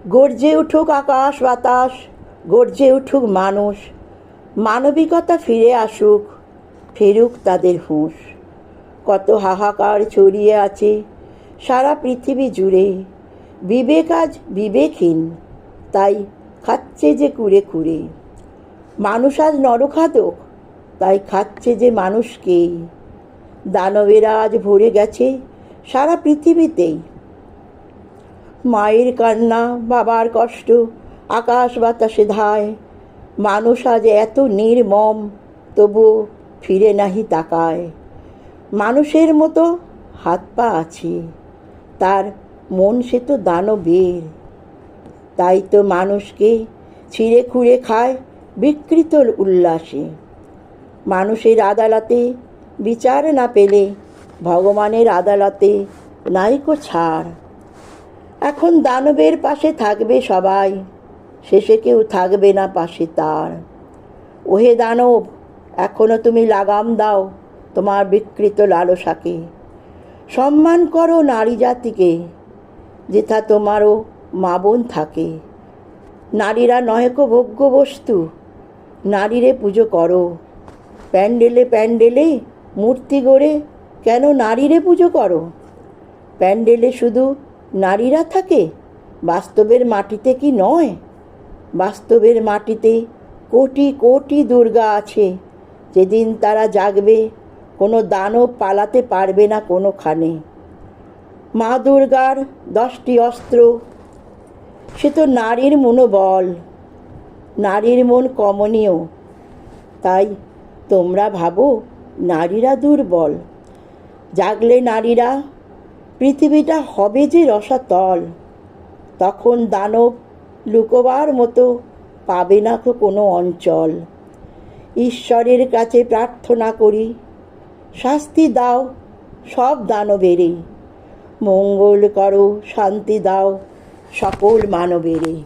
গর্জে উঠুক আকাশ বাতাস, গর্জে উঠুক মানুষ, মানবিকতা ফিরে আসুক, ফেরুক তাদের হুঁশ। কত হাহাকার ছড়িয়ে আছে সারা পৃথিবী জুড়ে, বিবেক আজ বিবেকহীন, তাই খাচ্ছে যে কুরে কুরে। মানুষ আজ নরখাদক, তাই খাচ্ছে যে মানুষকেই। দানবেরা আজ ভরে গেছে সারা পৃথিবীতেই। মায়ের কান্না, বাবার কষ্ট, আকাশ বাতাসে ধায়। মানুষ আজ এত নির্মম, তবু ফিরে নাহি তাকায়। মানুষের মতো হাত পা আছে, তার মন সে তো দানবের। তাই তো মানুষকে ছিঁড়ে খুঁড়ে খায় বিকৃত উল্লাসে। মানুষের আদালতে বিচার না পেলে ভগবানের আদালতে নাইকো ছাড়। এখন দানবের পাশে থাকবে সবাই, শেষে কেউ থাকবে না পাশে তার। ওহে দানব, এখনো তুমি লাগাম দাও তোমার বিকৃত লালসাকে। সম্মান করো নারী জাতিকে, যেথা তোমারও মা বোন থাকে। নারীরা নহেকো ভোগ্য বস্তু, নারীরে পুজো করো। প্যান্ডেলে প্যান্ডেলে মূর্তি গড়ে কেন নারীরে পুজো করো? প্যান্ডেলে শুধু নারীরা থাকে, বাস্তবের মাটিতে কি নয়? বাস্তবের মাটিতে কোটি কোটি দুর্গা আছে। যেদিন তারা জাগবে কোনো দানব পালাতে পারবে না কোনোখানে। মা দুর্গার 10টি অস্ত্র, সে তো নারীর মনোবল। নারীর মন কমনীয়, তাই তোমরা ভাবো নারীরা দুর্বল। জাগলে নারীরা পৃথিবীটা হবে যে রসাতল। তখন দানব লুকোবার মতো পাবে না তো কোনো অঞ্চল। ঈশ্বরের কাছে প্রার্থনা করি, শাস্তি দাও সব দানবেরই। মঙ্গল করো, শান্তি দাও সকল মানবেরই।